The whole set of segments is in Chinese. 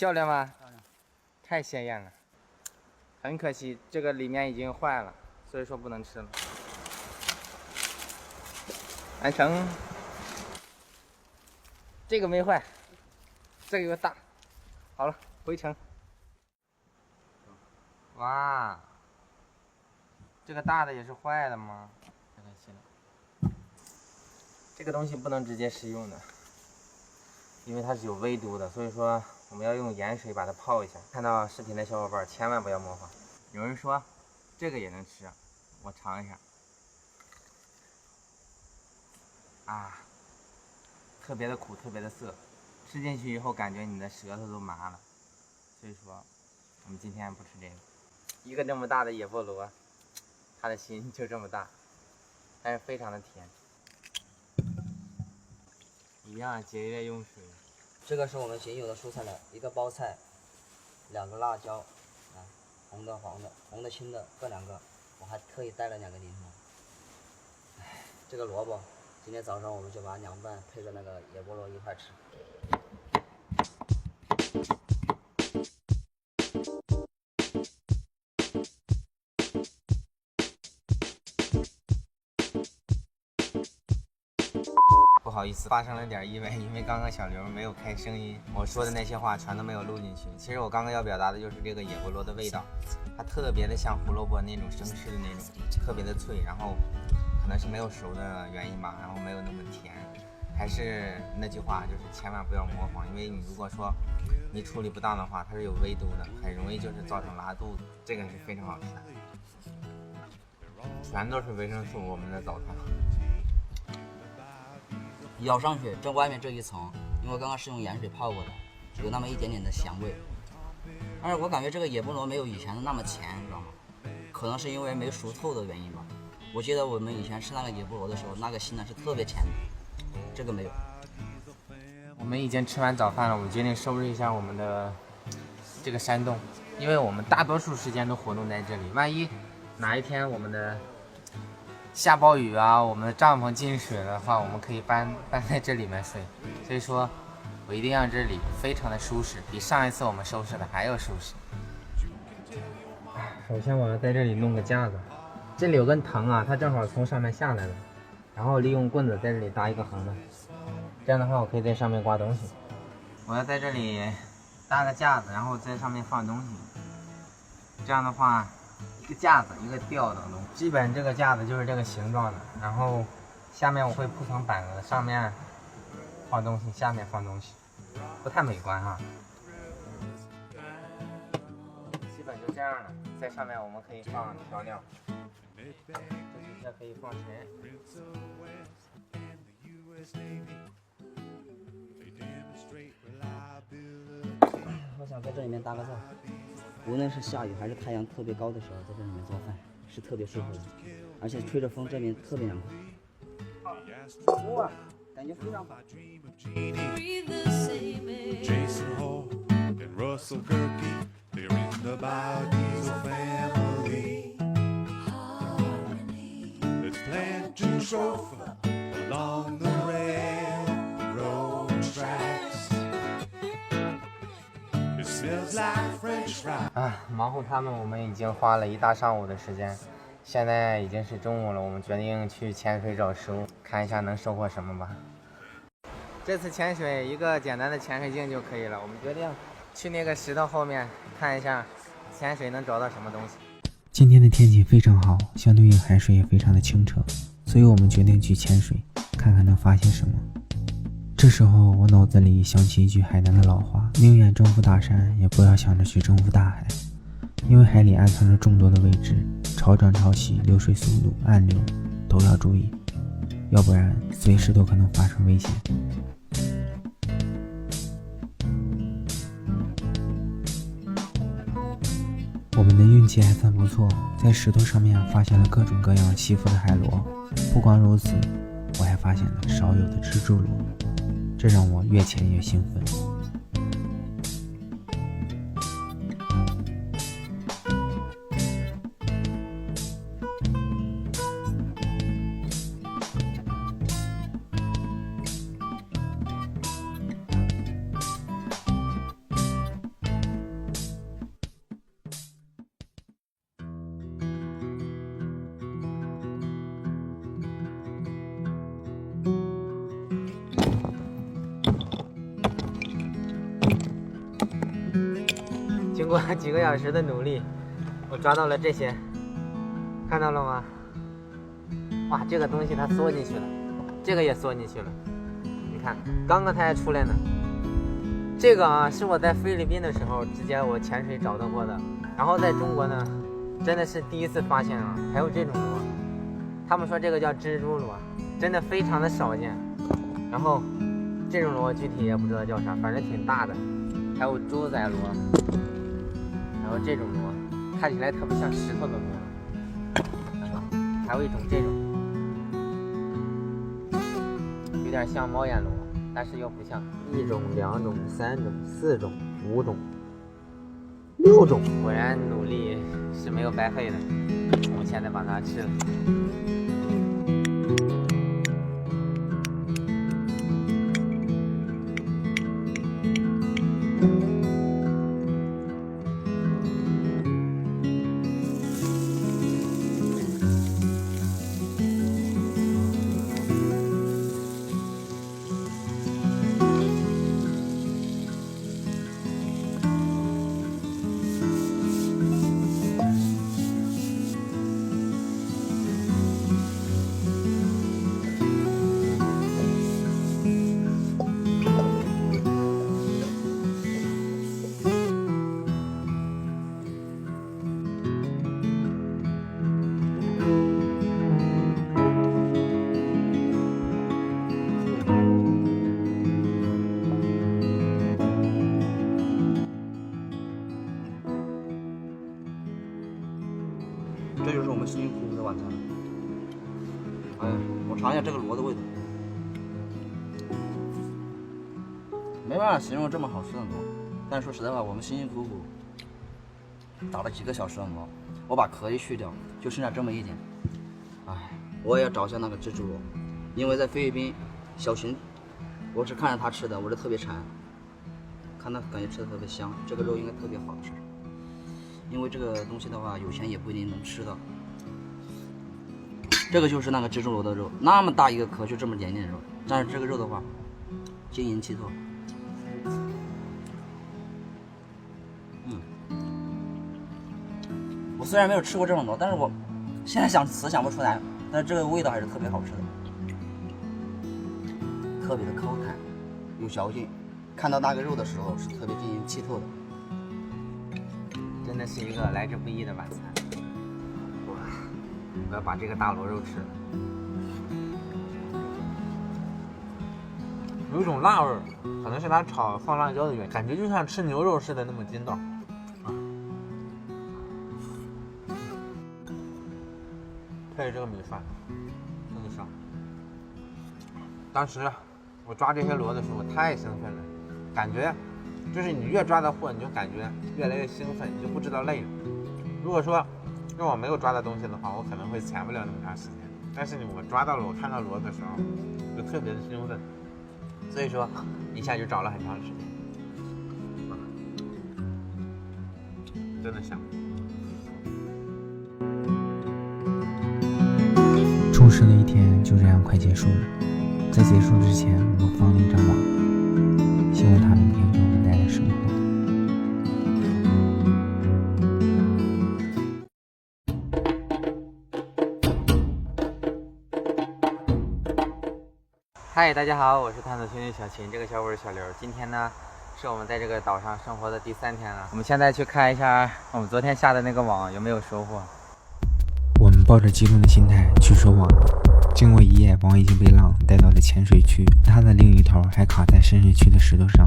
漂亮吗？漂亮，太鲜艳了。很可惜，这个里面已经坏了，所以说不能吃了。完成。这个没坏，这个又大。好了，回城。哇，这个大的也是坏的吗？太可惜了。这个东西不能直接食用的，因为它是有微毒的，所以说我们要用盐水把它泡一下。看到视频的小伙伴千万不要模仿。有人说这个也能吃，我尝一下。啊，特别的苦，特别的涩，吃进去以后感觉你的舌头都麻了。所以说，我们今天不吃这个。一个这么大的野菠萝，它的心就这么大，但是非常的甜。一样节约用水。这个是我们仅有的蔬菜了，一个包菜，2个辣椒，啊，红的、黄的、红的、青的各2个，我还特意带了2个柠檬。这个萝卜，今天早上我们就把凉拌配着那个野菠萝一块吃。不好意思，发生了点意外，因为刚刚小刘没有开声音，我说的那些话全都没有录进去。其实我刚刚要表达的就是这个野菠萝的味道，它特别的像胡萝卜那种生吃的那种，特别的脆，然后可能是没有熟的原因吧，然后没有那么甜。还是那句话，就是千万不要模仿，因为你如果说你处理不当的话，它是有微毒的，很容易就是造成拉肚子。这个是非常好吃的，全都是维生素，我们的早餐。咬上去，这外面这一层，因为刚刚是用盐水泡过的，有那么一点点的咸味。但是我感觉这个野菠萝没有以前的那么甜，你知道吗？可能是因为没熟透的原因吧。我记得我们以前吃那个野菠萝的时候，那个心呢是特别甜的，这个没有。我们已经吃完早饭了，我们决定收拾一下我们的这个山洞，因为我们大多数时间都活动在这里，万一哪一天我们的下暴雨啊，我们的帐篷进水的话，我们可以搬在这里面睡。所以说我一定让这里非常的舒适，比上一次我们收拾的还要舒适。首先我要在这里弄个架子，这里有根藤啊，它正好从上面下来了，然后利用棍子在这里搭一个横的，这样的话我可以在上面挂东西。我要在这里搭个架子，然后在上面放东西，这样的话一个架子一个吊的东西，基本这个架子就是这个形状的，然后下面我会铺层板子，上面放东西，下面放东西，不太美观哈。基本就这样了，在上面我们可以放调料，这底下可以放柴。我想在这里面搭个灶，无论是下雨还是太阳特别高的时候，在这里面做饭是特别舒服的，而且吹着风这边特别凉快。哇，感觉非常好。Jason Hall and Russell Kirky, they're in the Biodiesel family. Let's plant a sofa along the railroad tracks. It smells like French fries. 忙活他们，我们已经花了一大上午的时间，现在已经是中午了，我们决定去潜水找食物，看一下能收获什么吧。这次潜水一个简单的潜水镜就可以了，我们决定去那个石头后面看一下潜水能找到什么东西。今天的天气非常好，相对应海水也非常的清澈，所以我们决定去潜水，看看能发现什么。这时候我脑子里想起一句海南的老话，宁愿征服大山，也不要想着去征服大海，因为海里暗藏着众多的未知，潮涨潮汐、流水速度、暗流都要注意，要不然随时都可能发生危险。我们的运气还算不错，在石头上面发现了各种各样起伏的海螺，不光如此，我还发现了少有的蜘蛛螺，这让我越潜越兴奋。经过几个小时的努力，我抓到了这些，看到了吗？哇，这个东西它缩进去了，这个也缩进去了。你看，刚刚它还出来呢。这个啊，是我在菲律宾的时候直接我潜水找到过的。然后在中国呢，真的是第一次发现啊，还有这种螺。他们说这个叫蜘蛛螺，真的非常的少见。然后这种螺具体也不知道叫啥，反正挺大的。还有猪仔螺，还有这种螺，看起来特别像石头的螺。还有一种这种，有点像猫眼螺，但是又不像。1种、2种、3种、4种、5种、6种，果然努力是没有白费的。我们现在把它吃了。这就是我们辛辛苦苦的晚餐。哎呀，我尝一下这个螺的味道，没办法形容这么好吃的螺。但是说实在话，我们辛辛苦苦打了几个小时的螺，我把壳一去掉，就剩下这么一点。哎，我也要找一下那个蜘蛛螺，因为在菲律宾，小熊，我是看着它吃的，我是特别馋，看它感觉吃的特别香，这个肉应该特别好吃。因为这个东西的话，有钱也不一定能吃到。这个就是那个蜘蛛螺的肉，那么大一个壳，就这么点点肉，但是这个肉的话，晶莹剔透。我虽然没有吃过这种螺，但是我现在想词想不出来，但是这个味道还是特别好吃的，特别的口感，有嚼劲。看到那个肉的时候是特别晶莹剔透的。真的是一个来之不易的晚餐。哇！我要把这个大螺肉吃了，有一种辣味儿，可能是它炒放辣椒的原因，感觉就像吃牛肉似的那么筋道。配这个米饭，真的香。当时我抓这些螺的时候，我太兴奋了，感觉就是你越抓到货，你就感觉越来越兴奋，你就不知道累了。如果说让我没有抓到东西的话，我可能会潜不了那么长时间。但是我抓到了，我看到螺的时候，就特别的兴奋，所以说一下就找了很长时间。真的香。充实的一天就这样快结束了。在结束之前，我放了一张网，希望它明天给我们带来生活。嗨，大家好，我是探索兄弟小秦，这个小伙是小刘。今天呢，是我们在这个岛上生活的第3天了。我们现在去看一下我们昨天下的那个网有没有收获。我们抱着激动的心态去收网了。经过一夜，网已经被浪带到了浅水区，它的另一头还卡在深水区的石头上，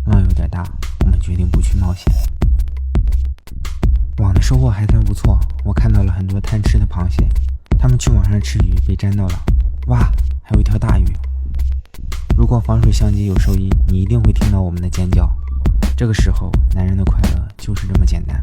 浪有点大，我们决定不去冒险。网的收获还算不错，我看到了很多贪吃的螃蟹，它们去网上吃鱼被粘到了，哇，还有一条大鱼。如果防水相机有收音，你一定会听到我们的尖叫。这个时候，男人的快乐就是这么简单。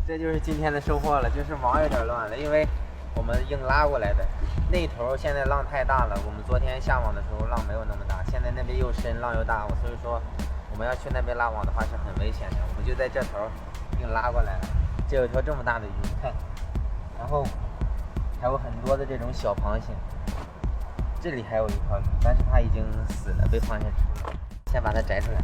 这就是今天的收获了，就是网有点乱了，因为我们硬拉过来的，那头现在浪太大了，我们昨天下网的时候浪没有那么大，现在那边又深浪又大，所以说我们要去那边拉网的话是很危险的，我们就在这头硬拉过来了。就有条这么大的鱼，看，然后还有很多的这种小螃蟹。这里还有一条鱼，但是它已经死了，被螃蟹吃了。先把它摘出来。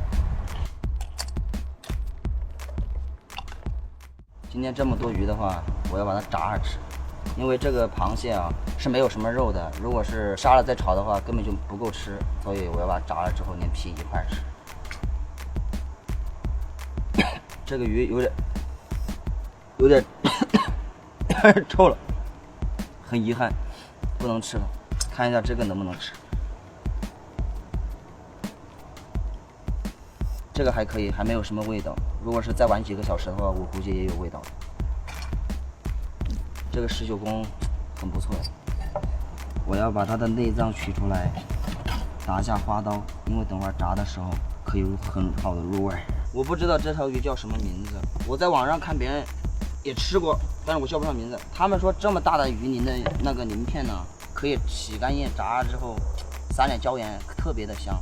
今天这么多鱼的话，我要把它炸着吃，因为这个螃蟹啊是没有什么肉的，如果是杀了再炒的话，根本就不够吃，所以我要把它炸了之后连皮一块吃。这个鱼有点臭了，很遗憾，不能吃了。看一下这个能不能吃。这个还可以，还没有什么味道。如果是再晚几个小时的话，我估计也有味道。这个施九公很不错，我要把它的内脏取出来，打下花刀，因为等会儿炸的时候可以有很好的入味。我不知道这条鱼叫什么名字，我在网上看别人也吃过，但是我叫不上名字。他们说这么大的鱼，鳞的那个鳞片呢，可以洗干净炸了之后撒点椒盐，特别的香。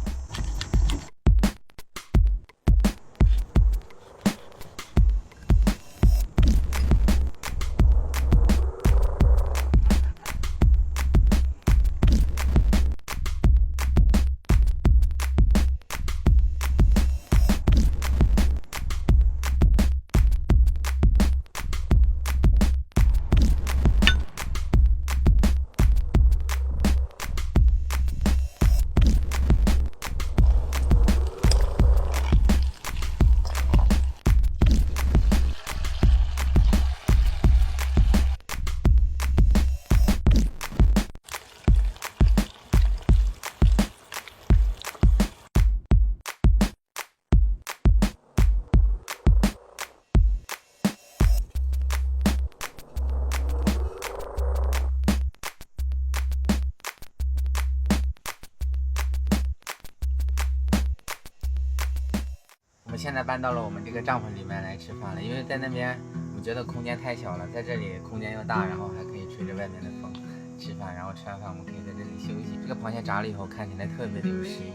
我们现在搬到了我们这个帐篷里面来吃饭了，因为在那边我觉得空间太小了，在这里空间又大，然后还可以吹着外面的风吃饭，然后吃完饭我们可以在这里休息。这个螃蟹炸了以后看起来特别的有食欲，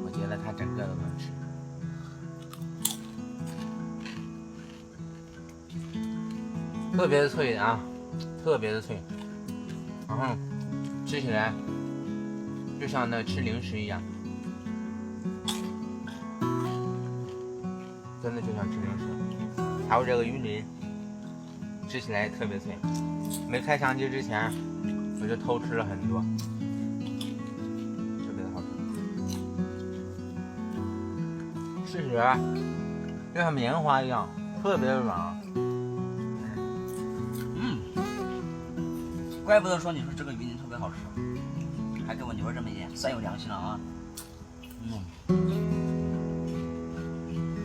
我觉得它整个都能吃。特别的脆啊，特别的脆，然后吃起来就像那吃零食一样。真的就像吃零食，还有这个鱼鳞，吃起来也特别脆。没开相机之前，我就偷吃了很多，特别的好吃。吃起来就像棉花一样，特别的软。怪不得说你说这个鱼鳞特别好吃，还给我留着这么一点，算有良心了啊。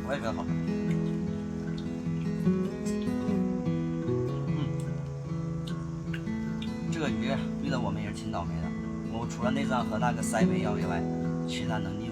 我也觉得好吃。这个鱼遇到我们也是挺倒霉的。我除了内脏和那个鳃尾要以外，其他能力